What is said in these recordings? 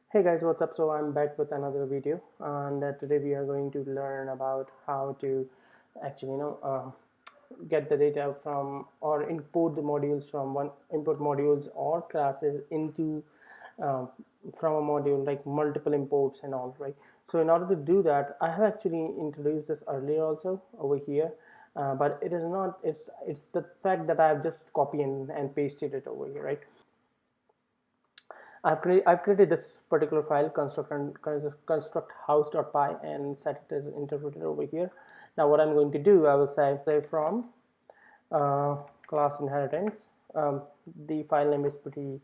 Hey guys, what's up? So I'm back with another video, and today we are going to learn about how to actually get the data from or import the modules from one import modules or classes into um, from a module, like multiple imports and all, right? So in order to do that, I have actually introduced this earlier also over here, but it is not. It's the fact that I have just copied and pasted it over here, right? I've created this particular file construct house.py and set it as interpreter over here. Now what I'm going to do, I will say from uh, class inheritance. The file name is pretty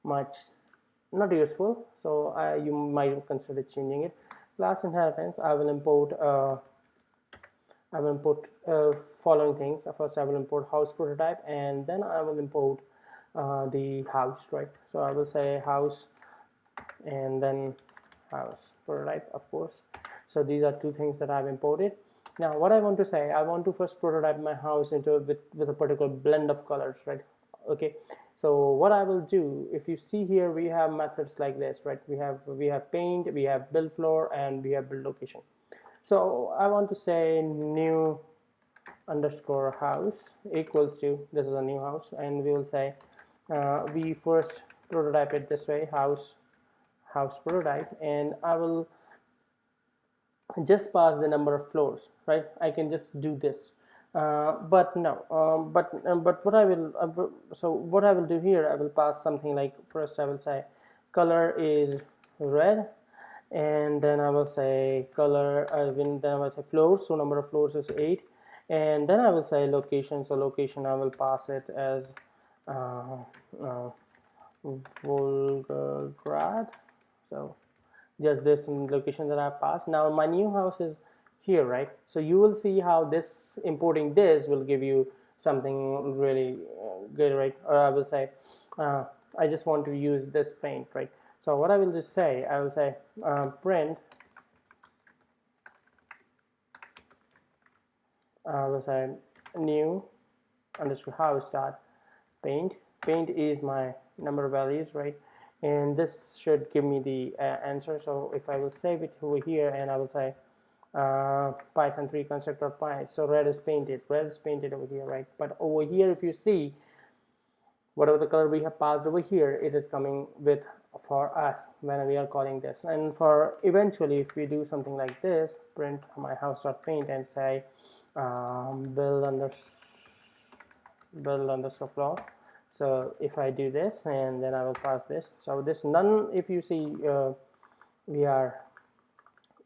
much not useful, so you might consider changing it. Class inheritance, I will import following things. First, I will import house prototype, and then I will import the house, right? So I will say house and then house prototype, of course. So these are two things that I've imported. Now what I want to say, I want to first prototype my house into with a particular blend of colors, right? Okay, so what I will do, if you see here, we have methods like this, right? We have paint, we have build floor, and we have build location. So I want to say new underscore house equals to, this is a new house, and we will say we first prototype it this way, house prototype, and I will just pass the number of floors, right? I can just do this, but no, but what I will so what I will do here, I will pass something like, first I will say color is red, and then I will say color, then I will say floors, so number of floors is 8, and then I will say location, so location I will pass it as uh, uh, Volgograd. So just this location that I passed. Now my new house is here, right? So you will see how this importing this will give you something really good, right? Or I will say I just want to use this paint, right? So what I will just say, I will say print, I will say new underscore house dot paint. Paint is my number of values, right? And this should give me the answer. So if I will save it over here, and I will say python 3 constructor.py, so red is painted over here, right? But over here, if you see, whatever the color we have passed over here, it is coming with for us when we are calling this. And for eventually, if we do something like this, print my house.paint and say build underscore floor. So if I do this, and then I will pass this, so this none, if you see, we are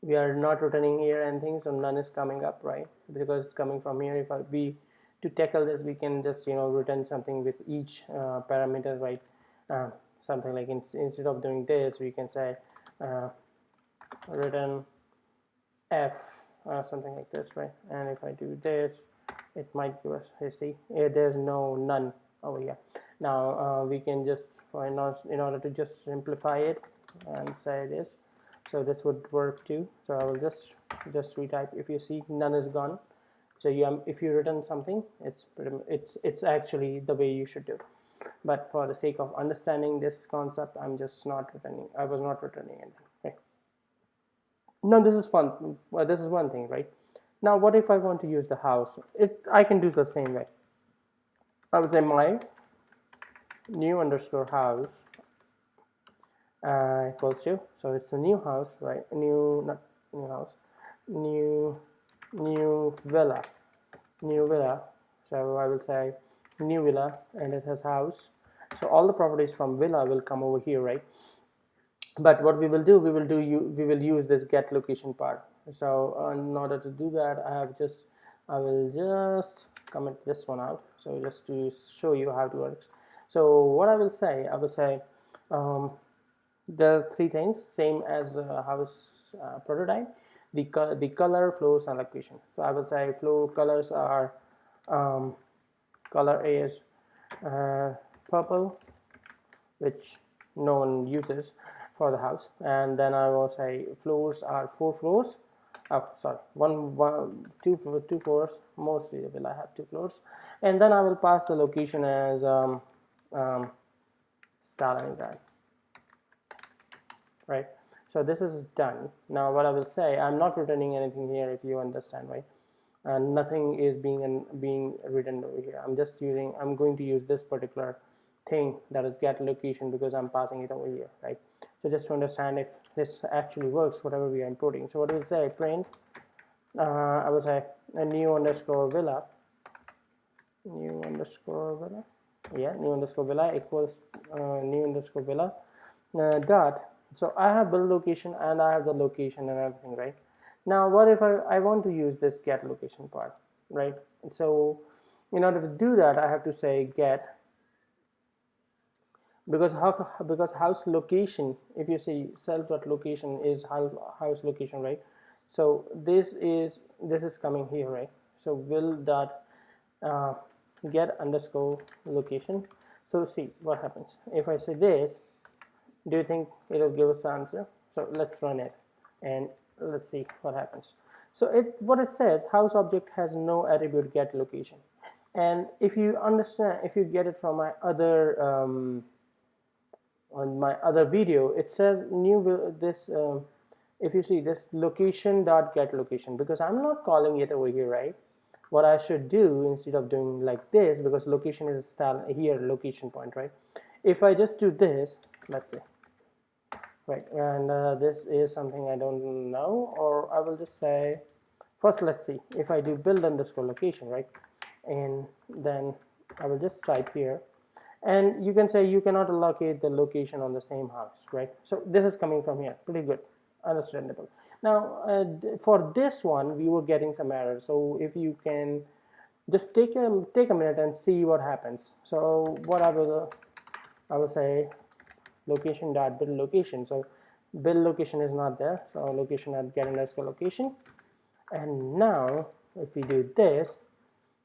not returning here anything, so none is coming up, right? Because it's coming from here. If we to tackle this, we can just return something with each parameter, right? uh, Something like instead of doing this, we can say uh, return f, something like this, right? And if I do this, it might give us, you see, there's none over here. Now we can just find us, in order to just simplify it and say this, so this would work too. So I will just retype. If you see, none is gone. So if you return something, it's actually the way you should do. But for the sake of understanding this concept, I was not returning anything. Okay. Now this is fun. Well, this is one thing, right? Now what if I want to use the house? I can do the same way. I would say my new underscore house equals to, so it's a new house, right? Not new house, new villa, so I will say new villa, and it has house, so all the properties from villa will come over here, right? But what we will do, we will use this get location part. So in order to do that, I will just comment this one out, so just to show you how it works. So what I will say um, there are three things, same as house prototype: the color, floors, and location. So I will say floor colors are color is purple, which no one uses for the house. And then I will say floors are 4 floors. Oh, sorry, two floors. Mostly will I have 2 floors. And then I will pass the location as Stalingrad. right? So this is done. Now what I will say, I'm not returning anything here, if you understand, right? And nothing is being written over here. I'm going to use this particular thing, that is get location, because I'm passing it over here, right? So just to understand if this actually works, whatever we are importing. So what we'll say, print, I will say a new underscore villa, new underscore villa, yeah, new underscore villa equals new underscore villa dot. So I have build location and I have the location and everything, right? Now what if I want to use this get location part, right? So in order to do that, I have to say get, because house location, if you see self.location is house location, right? So this is coming here, right? So will dot uh, get underscore location. So see what happens if I say this. Do you think it'll give us the answer? So let's run it and let's see what happens. So what it says, house object has no attribute get location. And if you understand, if you get it from my other on my other video, it says new this if you see this location dot get location, because I'm not calling it over here, right? What I should do instead of doing like this, because location is style here, location point, right? If I just do this, let's see, right, and this is something I don't know, or I will just say first, let's see if I do build underscore location, right? And then I will just type here, and you can say you cannot allocate the location on the same house, right? So this is coming from here, pretty good, understandable. Now for this one we were getting some errors, so if you can just take a minute and see what happens. So what I will say location dot build location. So build location is not there, so location dot get underscore location. And now if we do this,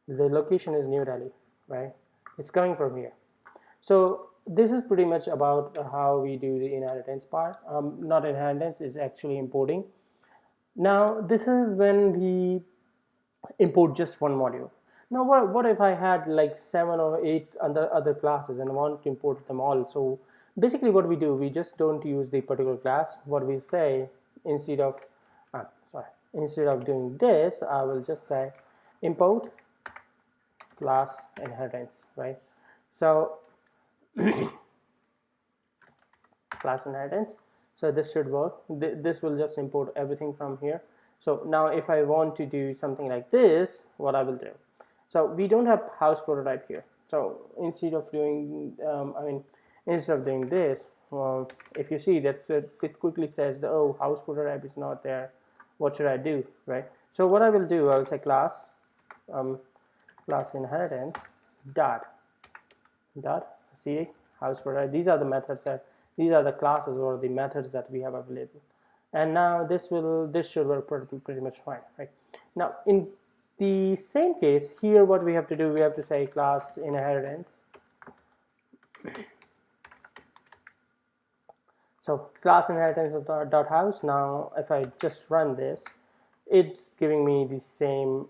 the location is New Delhi, right? It's coming from here. So this is pretty much about how we do the inheritance part. Not inheritance, is actually importing. Now this is when we import just one module. Now what if I had like 7 or 8 other classes and I want to import them all? So basically what we do, we just don't use the particular class. What we say, instead of instead of doing this, I will just say import class inheritance, right? So class inheritance, so this should work. This will just import everything from here. So now if I want to do something like this, what I will do, so we don't have house prototype here. So instead of doing instead of doing this, if you see that it quickly says the, oh, house prototype is not there, what should I do, right? So what I will do, I will say class class inheritance dot see house prototype. These are the methods that, these are the classes or the methods that we have available. And now this should work pretty much fine, right? Now in the same case here, what we have to do, we have to say class inheritance. So class inheritance of dot house. Now if I just run this, it's giving me the same,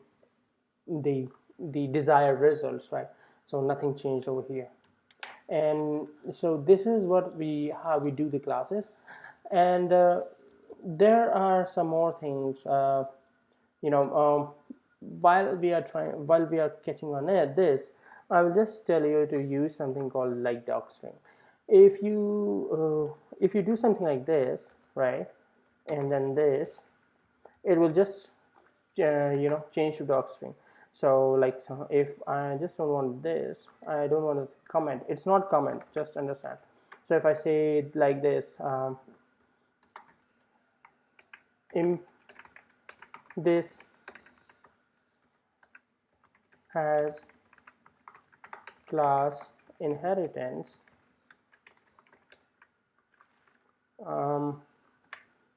the desired results, right? So nothing changed over here. And so this is what how we do the classes. And there are some more things, while we are catching on this, I will just tell you to use something called like docstring. If you do something like this, right, and then this, it will just change to docstring. So like, so if I just don't want this, I don't want to comment, it's not comment, just understand. So if I say it like this, this has class inheritance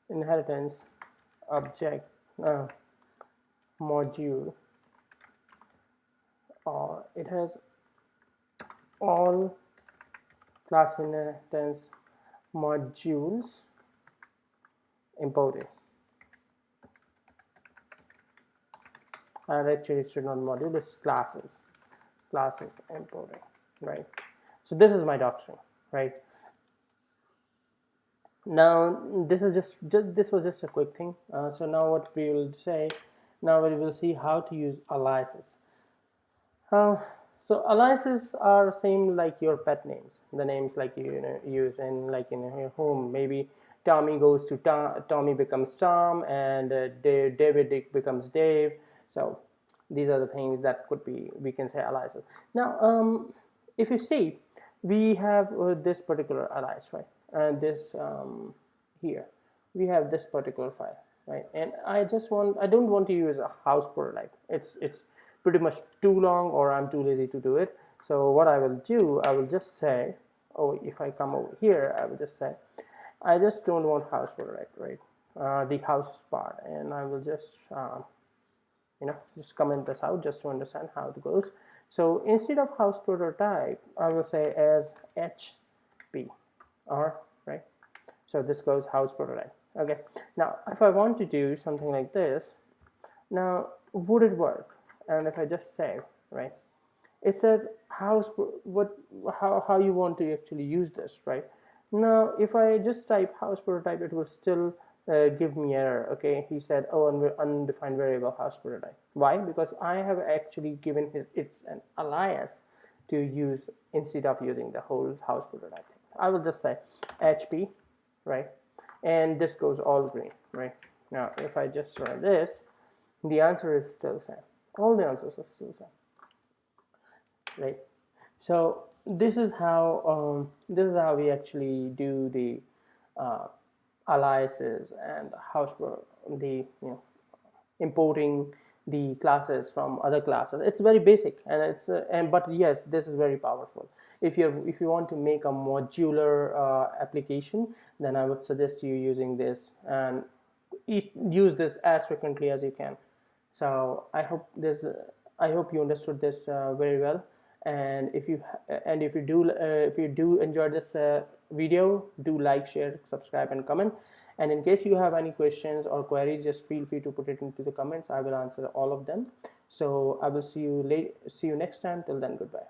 inheritance object module, or it has all class inheritance modules imported. And actually it should not module, it's classes imported, right? So this is my doctrine, right? Now this is just this was just a quick thing. So now what we will say, now we will see how to use aliases. uh, so aliases are same like your pet names, the names like you know, use in like in your home. Maybe Tommy goes to Tommy becomes Tom, and David becomes Dave. So these are the things that could be, we can say, aliases. Now if you see, we have this particular alias, right? And this here we have this particular file, right? And I don't want to use a house prototype. It's pretty much too long, or I'm too lazy to do it. So what I will do, I will just say, oh, if I come over here, I will just say, I just don't want house prototype, right? The house part, and I will just just comment this out just to understand how it goes. So instead of house prototype, I will say as HP, or right. So this goes house prototype. Okay. Now, if I want to do something like this, now would it work? And if I just say, right, it says house, what, how you want to actually use this, right? Now if I just type house prototype, it will still give me error. Okay, he said, oh, undefined variable house prototype. Why? Because I have actually given it's an alias to use instead of using the whole house prototype. I will just say HP, right? And this goes all green, right? Now if I just run this, the answer is still the same. All the answers are still the same, right? So this is how we actually do the uh, aliases and the importing the classes from other classes. It's very basic, and it's and but yes, this is very powerful. If you want to make a modular application, then I would suggest you using this, and use this as frequently as you can. So I hope you understood this very well. And if you do enjoy this video, do like, share, subscribe, and comment. And in case you have any questions or queries, just feel free to put it into the comments. I will answer all of them. So I will see you next time. Till then, goodbye.